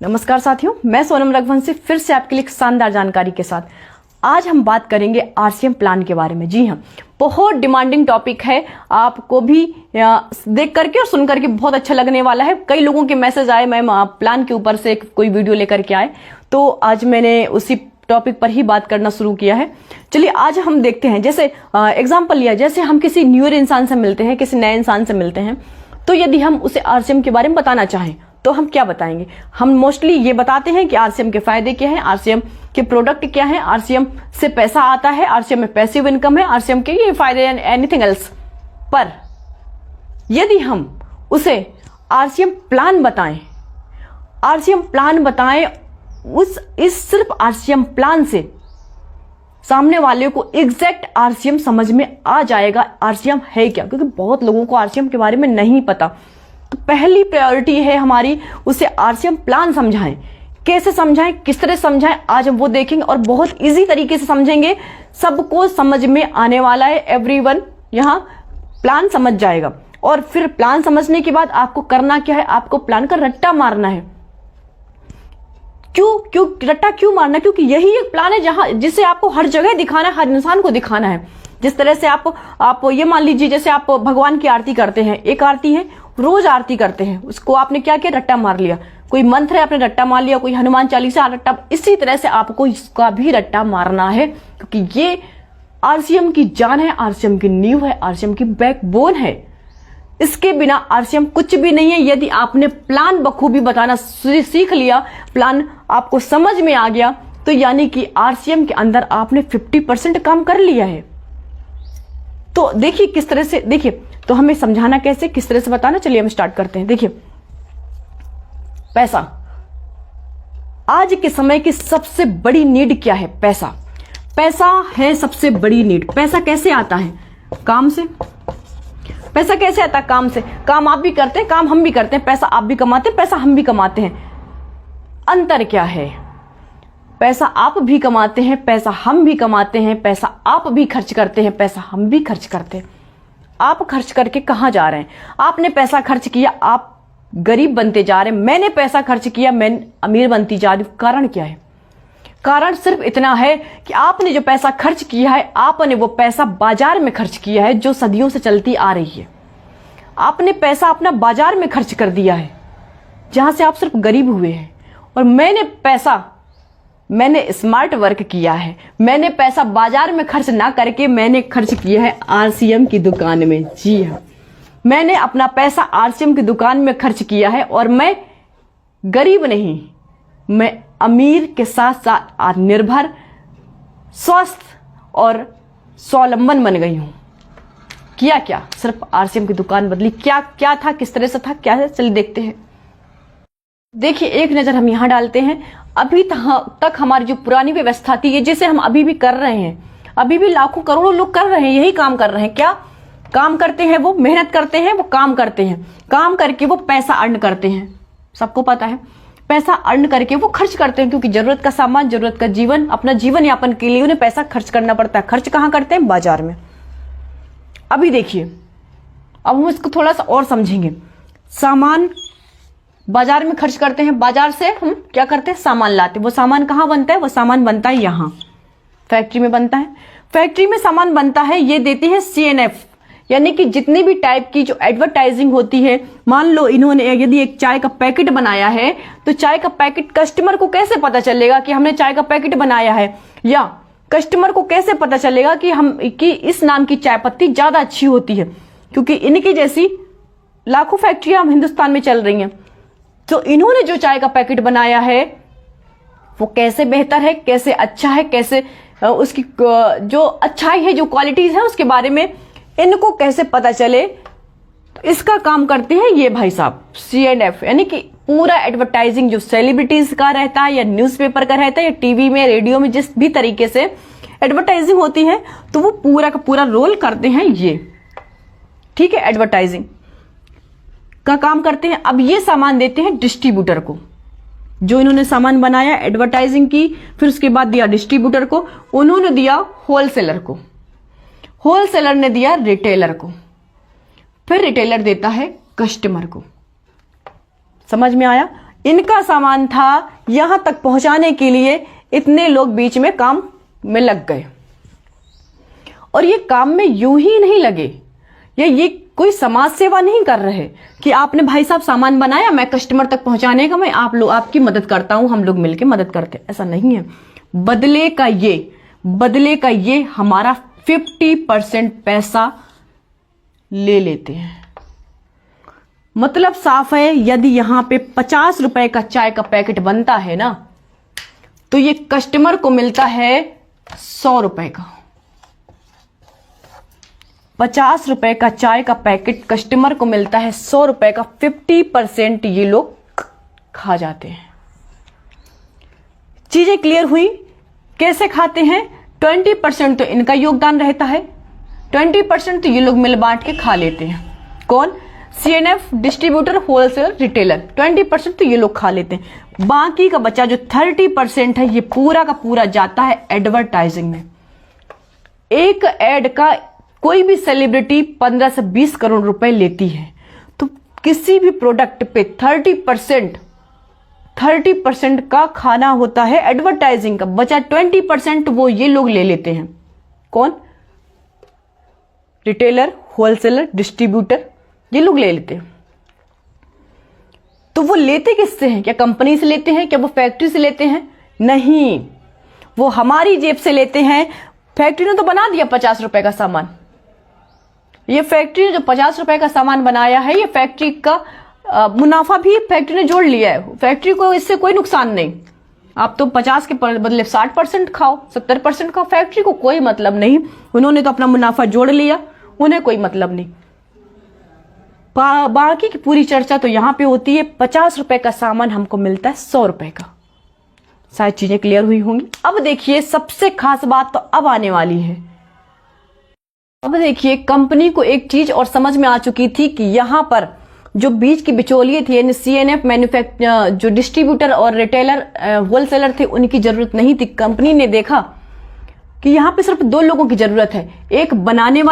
नमस्कार साथियों, मैं सोनम रघुवंशी फिर से आपके लिए एक शानदार जानकारी के साथ आज हम बात करेंगे आरसीएम प्लान के बारे में। जी हाँ, बहुत डिमांडिंग टॉपिक है। आपको भी देख करके और सुन करके बहुत अच्छा लगने वाला है। कई लोगों के मैसेज आए, मैम आप प्लान के ऊपर से कोई वीडियो लेकर के आए, तो आज मैंने उसी टॉपिक पर ही बात करना शुरू किया है। चलिए आज हम देखते हैं, जैसे एग्जाम्पल लिया, जैसे हम किसी न्यूअर इंसान से मिलते हैं, किसी नए इंसान से मिलते हैं, तो यदि हम उसे आरसीएम के बारे में बताना चाहें तो हम क्या बताएंगे? हम मोस्टली ये बताते हैं कि आरसीएम के फायदे क्या हैं, आरसीएम के प्रोडक्ट क्या हैं, आरसीएम से पैसा आता है, आरसीएम में पैसिव इनकम है, आरसीएम के ये फायदे, एनीथिंग एल्स। पर यदि हम उसे आरसीएम प्लान बताएं, इस सिर्फ आरसीएम प्लान से सामने वाले को एग्जैक्ट आरसीएम समझ में आ जाएगा आरसीएम है क्या, क्योंकि बहुत लोगों को आरसीएम के बारे में नहीं पता। तो पहली प्रायोरिटी है हमारी, उसे आरसीएम प्लान समझाएं। कैसे समझाएं, किस तरह समझाएं, आज हम वो देखेंगे और बहुत इजी तरीके से समझेंगे। सबको समझ में आने वाला है, एवरीवन यहां प्लान समझ जाएगा। और फिर प्लान समझने के बाद आपको करना क्या है, आपको प्लान का रट्टा मारना है। क्यों रट्टा क्यों मारना? क्योंकि यही एक प्लान है जिसे आपको हर जगह दिखाना है, हर इंसान को दिखाना है। जिस तरह से आप ये मान लीजिए, जैसे आप भगवान की आरती करते हैं, एक आरती है, रोज आरती करते हैं, उसको आपने क्या किया, रट्टा मार लिया। कोई मंत्र है, आपने रट्टा मार लिया, कोई हनुमान चालीसा रट्टा। इसी तरह से आपको इसका भी रट्टा मारना है, क्योंकि ये आरसीएम की जान है, आरसीएम की नींव है, आरसीएम की बैकबोन है। इसके बिना आरसीएम कुछ भी नहीं है। यदि आपने प्लान बखूबी बताना सीख लिया, प्लान आपको समझ में आ गया, तो यानी कि आरसीएम के अंदर आपने 50% काम कर लिया है। तो देखिए किस तरह से, देखिए तो हमें समझाना कैसे, किस तरह से बताना, चलिए हम स्टार्ट करते हैं। देखिए, पैसा आज के समय की सबसे बड़ी नीड क्या है? पैसा है सबसे बड़ी नीड। पैसा कैसे आता है? काम से। पैसा कैसे आता है? काम से। काम आप भी करते हैं, काम हम भी करते हैं, पैसा आप भी कमाते हैं, पैसा हम भी कमाते हैं। अंतर क्या है? पैसा आप भी कमाते हैं, पैसा हम भी कमाते हैं, पैसा आप भी खर्च करते हैं, पैसा हम भी खर्च करते हैं। आप खर्च करके कहां जा रहे हैं? आपने पैसा खर्च किया, आप गरीब बनते जा रहे हैं। मैंने पैसा खर्च किया, मैं अमीर बनती जा रही हूं। कारण क्या है? कारण सिर्फ इतना है कि आपने जो पैसा खर्च किया है, आपने वो पैसा बाजार में खर्च किया है, जो सदियों से चलती आ रही है। आपने पैसा अपना बाजार में खर्च कर दिया है, जहां से आप सिर्फ गरीब हुए हैं। और मैंने स्मार्ट वर्क किया है। मैंने पैसा बाजार में खर्च ना करके मैंने खर्च किया है आरसीएम की दुकान में। जी हाँ, मैंने अपना पैसा आरसीएम की दुकान में खर्च किया है। और मैं गरीब नहीं, मैं अमीर के साथ साथ आत्मनिर्भर, स्वस्थ और स्वावलंबन बन गई हूं। किया क्या? सिर्फ आरसीएम की दुकान बदली। क्या था, किस तरह से था, क्या है, चलिए देखते हैं। देखिए, एक नजर हम यहां डालते हैं। अभी तक हमारी जो पुरानी व्यवस्था थी, ये जिसे हम अभी भी कर रहे हैं, अभी भी लाखों करोड़ों लोग कर रहे हैं, यही काम कर रहे हैं। क्या काम करते हैं? वो मेहनत करते हैं, वो काम करते हैं, काम करके वो पैसा अर्न करते हैं। सबको पता है, पैसा अर्न करके वो खर्च करते हैं, क्योंकि जरूरत का सामान, जरूरत का जीवन, अपना जीवन यापन के लिए उन्हें पैसा खर्च करना पड़ता है। खर्च कहां करते हैं? बाजार में। अभी देखिए, अब हम इसको थोड़ा सा और समझेंगे। सामान बाजार में खर्च करते हैं, बाजार से हम क्या करते हैं? सामान लाते हैं। वो सामान कहां बनता है? वो सामान बनता है यहां, फैक्ट्री में बनता है। फैक्ट्री में सामान बनता है, ये देती है सीएनएफ, यानी कि जितनी भी टाइप की जो एडवर्टाइजिंग होती है। मान लो इन्होंने यदि एक चाय का पैकेट बनाया है, तो चाय का पैकेट कस्टमर को कैसे पता चलेगा कि हमने चाय का पैकेट बनाया है? या कस्टमर को कैसे पता चलेगा कि इस नाम की चाय पत्ती ज्यादा अच्छी होती है? क्योंकि इनकी जैसी लाखों फैक्ट्रियां हम हिंदुस्तान में चल रही हैं। तो इन्होंने जो चाय का पैकेट बनाया है, वो कैसे बेहतर है, कैसे अच्छा है, कैसे उसकी जो अच्छाई है, जो क्वालिटीज है, उसके बारे में इनको कैसे पता चले? तो इसका काम करते हैं ये भाई साहब, सीएनएफ, यानी कि पूरा एडवर्टाइजिंग जो सेलिब्रिटीज का रहता है, या न्यूज़पेपर का रहता है, या टीवी में, रेडियो में, जिस भी तरीके से एडवर्टाइजिंग होती है, तो वो पूरा का पूरा रोल करते हैं ये। ठीक है, एडवर्टाइजिंग का काम करते हैं। अब ये सामान देते हैं डिस्ट्रीब्यूटर को। जो इन्होंने सामान बनाया, एडवर्टाइजिंग की, फिर उसके बाद दिया डिस्ट्रीब्यूटर को, उन्होंने दिया होलसेलर को, होलसेलर ने दिया रिटेलर को, फिर रिटेलर देता है कस्टमर को। समझ में आया? इनका सामान था, यहां तक पहुंचाने के लिए इतने लोग बीच में काम में लग गए। और ये काम में यूं ही नहीं लगे, ये कोई समाज सेवा नहीं कर रहे कि आपने भाई साहब सामान बनाया, मैं कस्टमर तक पहुंचाने का मैं आपकी मदद करता हूं, हम लोग मिलकर मदद करते, ऐसा नहीं है। बदले का ये हमारा 50% पैसा ले लेते हैं। मतलब साफ है, यदि यहां पे 50 रुपए का चाय का पैकेट बनता है ना, तो ये कस्टमर को मिलता है 100 रुपए का। 50 रुपए का चाय का पैकेट कस्टमर को मिलता है 100 रुपए का। 50% ये लोग खा जाते हैं। चीजें क्लियर हुई? कैसे खाते हैं? 20% तो इनका योगदान रहता है, 20% तो ये लोग मिल बांट के खा लेते हैं। कौन? CNF, distributor, wholesaler, retailer. 20% तो ये लोग खा लेते हैं। बाकी का बचा जो 30% है, ये पूरा का पूरा जाता है एडवर्टाइजिंग में। एक एड का कोई भी सेलिब्रिटी 15 से 20 करोड़ रुपए लेती है, तो किसी भी प्रोडक्ट पे 30% का खाना होता है एडवर्टाइजिंग का। बचा 20% वो ये लोग ले लेते हैं। कौन? रिटेलर, होलसेलर, डिस्ट्रीब्यूटर, ये लोग ले लेते हैं। तो वो लेते किससे हैं? क्या कंपनी से लेते हैं? क्या वो फैक्ट्री से लेते हैं? नहीं, वो हमारी जेब से लेते हैं। फैक्ट्री ने तो बना दिया 50 रुपए का सामान। ये फैक्ट्री ने जो 50 रुपए का सामान बनाया है, ये फैक्ट्री का मुनाफा भी फैक्ट्री ने जोड़ लिया है। फैक्ट्री को इससे कोई नुकसान नहीं। आप तो 50 के बदले 60% खाओ, 70% खाओ, फैक्ट्री को कोई मतलब नहीं। उन्होंने तो अपना मुनाफा जोड़ लिया, उन्हें कोई मतलब नहीं। बाकी की पूरी चर्चा तो यहां पे होती है। 50 रुपए का सामान हमको मिलता है 100 रुपए का। शायद चीजें क्लियर हुई होंगी। अब देखिए, सबसे खास बात तो अब आने वाली है। अब देखिए, कंपनी को एक चीज और समझ में आ चुकी थी कि यहां पर जो बीच के बिचौलिए थे, यानी CNF, मैन्युफैक्चर, जो डिस्ट्रीब्यूटर और रिटेलर, होलसेलर थे, उनकी जरूरत नहीं थी। कंपनी ने देखा कि यहां पे सिर्फ 2 लोगों की जरूरत है, एक तो बनाने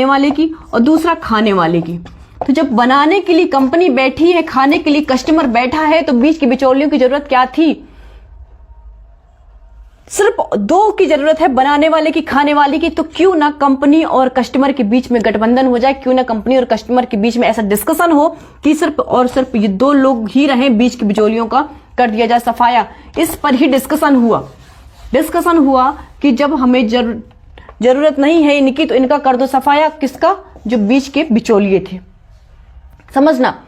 वाले की और दूसरा खाने वाले की। तो जब बनाने के लिए कंपनी बैठी है, खाने के लिए कस्टमर बैठा है, तो बीच के बिचौलियों की जरूरत क्या थी? सिर्फ 2 की जरूरत है, बनाने वाले की, खाने वाले की। तो क्यों ना कंपनी और कस्टमर के बीच में गठबंधन हो जाए, क्यों ना कंपनी और कस्टमर के बीच में ऐसा डिस्कशन हो कि सिर्फ और सिर्फ ये 2 लोग ही रहें, बीच की बिचौलियों का कर दिया जाए सफाया। इस पर ही डिस्कशन हुआ कि जब हमें जरूरत नहीं है इनकी, तो इनका कर दो सफाया। किसका? जो बीच के बिचौलिए थे। समझना,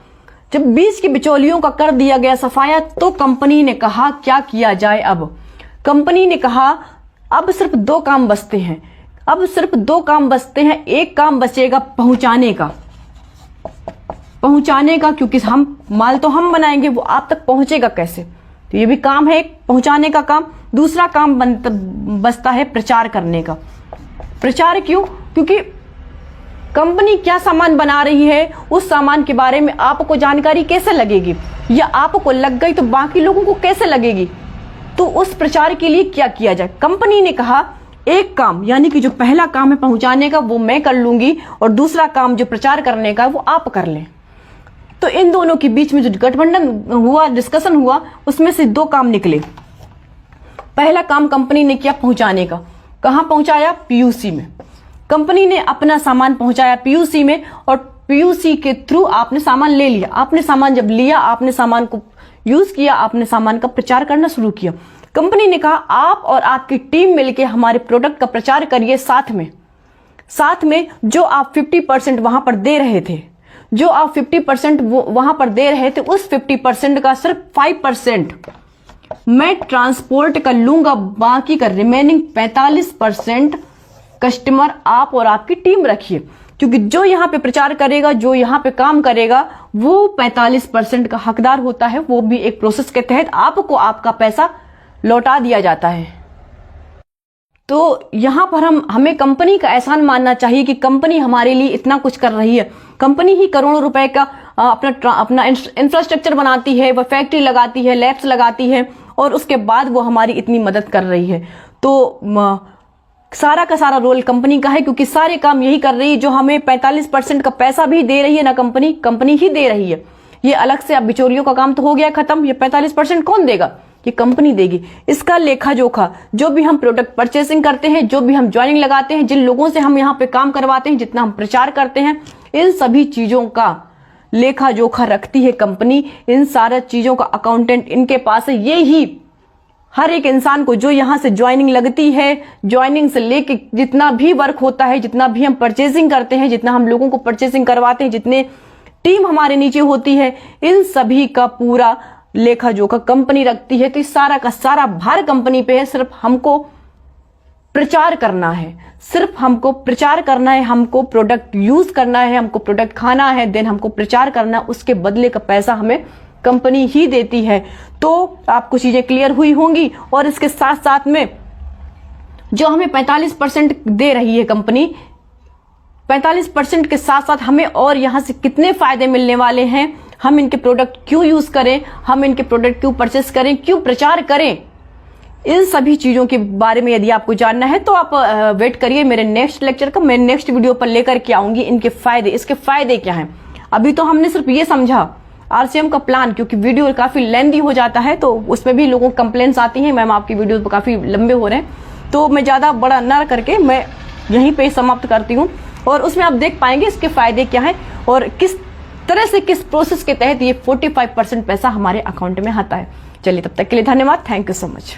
जब बीच के बिचौलियों का कर दिया गया सफाया, तो कंपनी ने कहा क्या किया जाए। अब कंपनी ने कहा अब सिर्फ 2 काम बचते हैं। एक काम बचेगा पहुंचाने का, क्योंकि माल तो हम बनाएंगे, वो आप तक पहुंचेगा कैसे? तो ये भी काम है, पहुंचाने का काम। दूसरा काम बचता है प्रचार करने का। प्रचार क्यों? क्योंकि कंपनी क्या सामान बना रही है, उस सामान के बारे में आपको जानकारी कैसे लगेगी, या आपको लग गई तो बाकी लोगों को कैसे लगेगी? तो उस प्रचार के लिए क्या किया जाए? कंपनी ने कहा एक काम, यानी कि जो पहला काम है पहुंचाने का, वो मैं कर लूंगी, और दूसरा काम जो प्रचार करने का, वो आप कर लें। तो इन दोनों के बीच में जो गठबंधन हुआ, डिस्कशन हुआ, उसमें से 2 काम निकले। पहला काम कंपनी ने किया पहुंचाने का। कहां पहुंचाया? PUC में। कंपनी ने अपना सामान पहुंचाया PUC में, और PUC के थ्रू आपने सामान ले लिया। आपने सामान जब लिया, आपने सामान को यूज किया, आपने सामान का प्रचार करना शुरू किया। कंपनी ने कहा आप और आपकी टीम मिलकर हमारे प्रोडक्ट का प्रचार करिए। साथ में जो आप 50% वहां पर दे रहे थे, उस 50% का सिर्फ 5% मैं ट्रांसपोर्ट कर लूंगा। बाकी का रिमेनिंग 45% कस्टमर आप और आपकी टीम रखिए, क्योंकि जो यहां पे प्रचार करेगा, जो यहां पे काम करेगा, वो 45% का हकदार होता है। वो भी एक प्रोसेस के तहत आपको आपका पैसा लौटा दिया जाता है। तो यहां पर हमें कंपनी का एहसान मानना चाहिए कि कंपनी हमारे लिए इतना कुछ कर रही है। कंपनी ही करोड़ों रुपए का अपना इंफ्रास्ट्रक्चर बनाती है, वह फैक्ट्री लगाती है, लैब्स लगाती है, और उसके बाद वो हमारी इतनी मदद कर रही है। तो सारा का सारा रोल कंपनी का है, क्योंकि सारे काम यही कर रही है। जो हमें 45% का पैसा भी दे रही है ना, कंपनी ही दे रही है। ये अलग से अब बिचौलियों का काम तो हो गया खत्म। ये 45% कौन देगा? ये कंपनी देगी। इसका लेखा जोखा, जो भी हम प्रोडक्ट परचेसिंग करते हैं, जो भी हम ज्वाइनिंग लगाते हैं, जिन लोगों से हम यहाँ पे काम करवाते हैं, जितना हम प्रचार करते हैं, इन सभी चीजों का लेखा जोखा रखती है कंपनी। इन सारे चीजों का अकाउंटेंट इनके पास है। ये ही हर एक इंसान को जो यहाँ से ज्वाइनिंग लगती है, ज्वाइनिंग से लेके जितना भी वर्क होता है, जितना भी हम परचेसिंग करते हैं, जितना हम लोगों को परचेसिंग करवाते हैं, जितने टीम हमारे नीचे होती है, इन सभी का पूरा लेखा जोखा कंपनी रखती है। तो इस सारा का सारा भार कंपनी पे है। सिर्फ हमको प्रचार करना है, सिर्फ हमको प्रचार करना है, हमको प्रोडक्ट यूज करना है, हमको प्रोडक्ट खाना है, देन हमको प्रचार करना, उसके बदले का पैसा हमें कंपनी ही देती है। तो आपको चीजें क्लियर हुई होंगी। और इसके साथ साथ में जो हमें 45% दे रही है कंपनी, 45% के साथ साथ हमें और यहां से कितने फायदे मिलने वाले हैं, हम इनके प्रोडक्ट क्यों यूज करें, हम इनके प्रोडक्ट क्यों परचेस करें, क्यों प्रचार करें, इन सभी चीजों के बारे में यदि आपको जानना है तो आप वेट करिए मेरे नेक्स्ट लेक्चर का। मैं नेक्स्ट वीडियो पर लेकर के आऊंगी इनके फायदे, इसके फायदे क्या हैं। अभी तो हमने सिर्फ ये समझा आरसीएम का प्लान, क्योंकि वीडियो काफी लेंदी हो जाता है तो उसमें भी लोगों को कंप्लेंट्स आती हैं, मैम आपकी वीडियो तो काफी लंबे हो रहे हैं, तो मैं ज्यादा बड़ा ना करके मैं यहीं पे समाप्त करती हूँ। और उसमें आप देख पाएंगे इसके फायदे क्या है और किस तरह से, किस प्रोसेस के तहत ये 45% पैसा हमारे अकाउंट में आता है। चलिए तब तक के लिए धन्यवाद। Thank you so much.